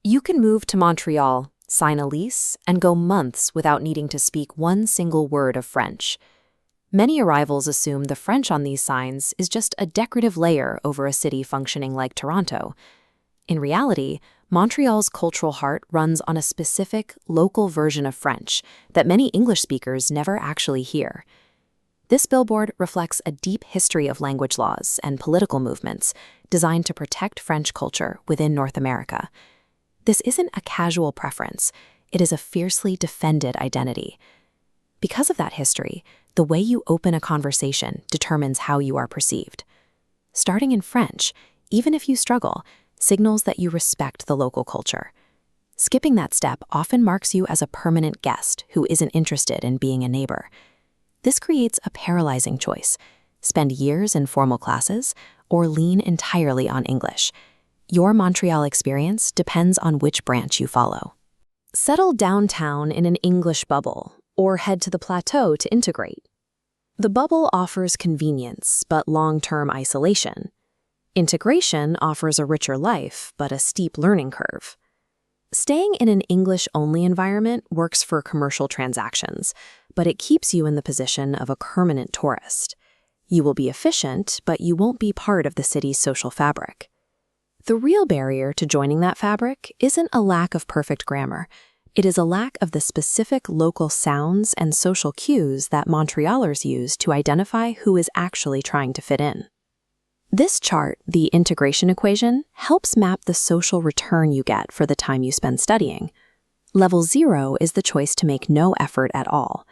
You can move to Montreal, sign a lease, and go months without needing to speak one single word of French. Many arrivals assume the French on these signs is just a decorative layer over a city functioning like Toronto. In reality, Montreal's cultural heart runs on a specific, local version of French that many English speakers never actually hear. This billboard reflects a deep history of language laws and political movements designed to protect French culture within North America. This isn't a casual preference, it is a fiercely defended identity. Because of that history, the way you open a conversation determines how you are perceived. Starting in French, even if you struggle, signals that you respect the local culture. Skipping that step often marks you as a permanent guest who isn't interested in being a neighbor. This creates a paralyzing choice: spend years in formal classes or lean entirely on English. Your Montreal experience depends on which branch you follow. Settle downtown in an English bubble or head to the plateau to integrate. The bubble offers convenience but long-term isolation. Integration offers a richer life but a steep learning curve. Staying in an English-only environment works for commercial transactions, but it keeps you in the position of a permanent tourist. You will be efficient, but you won't be part of the city's social fabric. The real barrier to joining that fabric isn't a lack of perfect grammar. It is a lack of the specific local sounds and social cues that Montrealers use to identify who is actually trying to fit in. This chart, the integration equation, helps map the social return you get for the time you spend studying. Level 0 is the choice to make no effort at all.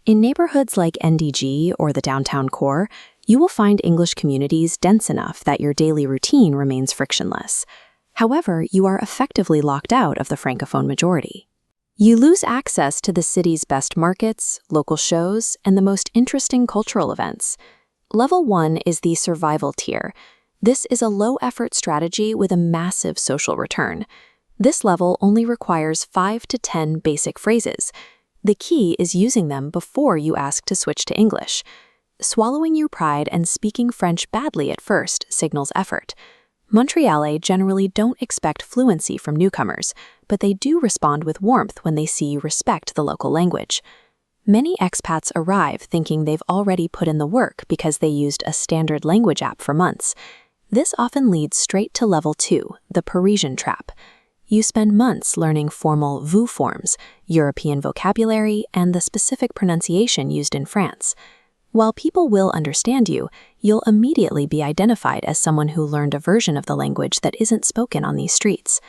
In neighborhoods like NDG or the downtown core, you will find English communities dense enough that your daily routine remains frictionless. However, you are effectively locked out of the Francophone majority. You lose access to the city's best markets, local shows, and the most interesting cultural events. Level 1 is the survival tier. This is a low-effort strategy with a massive social return. This level only requires 5 to 10 basic phrases. The key is using them before you ask to switch to English. Swallowing your pride and speaking French badly at first signals effort. Montrealers generally don't expect fluency from newcomers, but they do respond with warmth when they see you respect the local language. Many expats arrive thinking they've already put in the work because they used a standard language app for months. This often leads straight to level 2, the Parisian trap. You spend months learning formal vous forms, European vocabulary, and the specific pronunciation used in France. While people will understand you, you'll immediately be identified as someone who learned a version of the language that isn't spoken on these streets.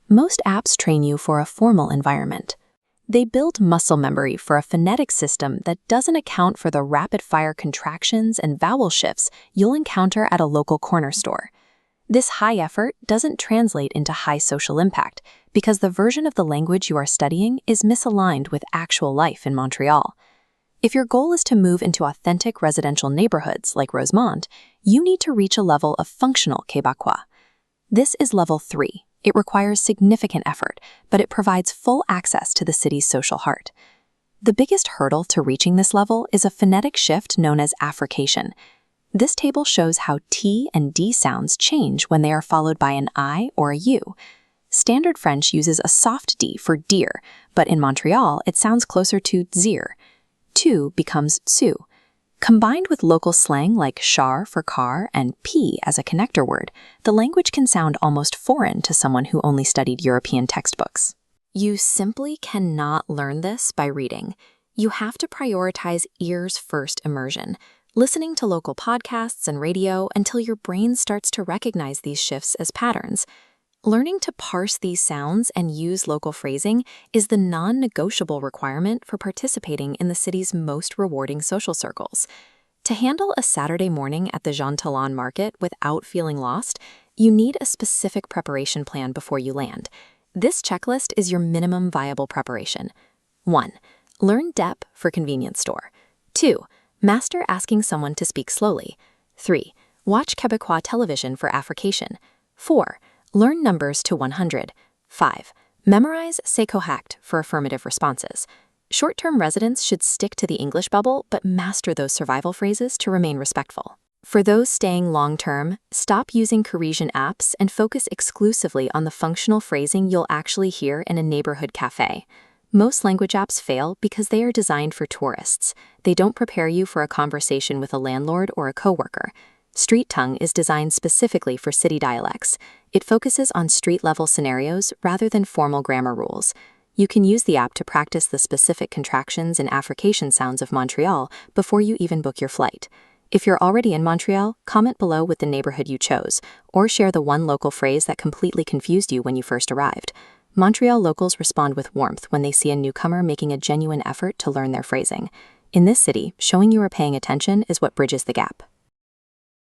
Most apps train you for a formal environment. They build muscle memory for a phonetic system that doesn't account for the rapid-fire contractions and vowel shifts you'll encounter at a local corner store. This high effort doesn't translate into high social impact because the version of the language you are studying is misaligned with actual life in Montreal. If your goal is to move into authentic residential neighborhoods like Rosemont, you need to reach a level of functional Quebecois. This is level 3. It requires significant effort, but it provides full access to the city's social heart. The biggest hurdle to reaching this level is a phonetic shift known as affrication. This table shows how T and D sounds change when they are followed by an I or a U. Standard French uses a soft D for deer, but in Montreal it sounds closer to zir. Tu becomes tsu. Combined with local slang like char for car and p as a connector word, the language can sound almost foreign to someone who only studied European textbooks. You simply cannot learn this by reading. You have to prioritize ears-first immersion, listening to local podcasts and radio until your brain starts to recognize these shifts as patterns. Learning to parse these sounds and use local phrasing is the non-negotiable requirement for participating in the city's most rewarding social circles. To handle a Saturday morning at the Jean Talon market without feeling lost, you need a specific preparation plan before you land. This checklist is your minimum viable preparation. 1. Learn DEP for convenience store. 2. Master asking someone to speak slowly. 3. Watch Quebecois television for affrication. 4. Learn numbers to 100. 5. Memorize C'est correct for affirmative responses. Short-term residents should stick to the English bubble but master those survival phrases to remain respectful. For those staying long-term, stop using Parisian apps and focus exclusively on the functional phrasing you'll actually hear in a neighborhood cafe. Most language apps fail because they are designed for tourists. They don't prepare you for a conversation with a landlord or a coworker. Street Tongue is designed specifically for city dialects. It focuses on street-level scenarios rather than formal grammar rules. You can use the app to practice the specific contractions and affrication sounds of Montreal before you even book your flight. If you're already in Montreal, comment below with the neighborhood you chose, or share the one local phrase that completely confused you when you first arrived. Montreal locals respond with warmth when they see a newcomer making a genuine effort to learn their phrasing. In this city, showing you are paying attention is what bridges the gap.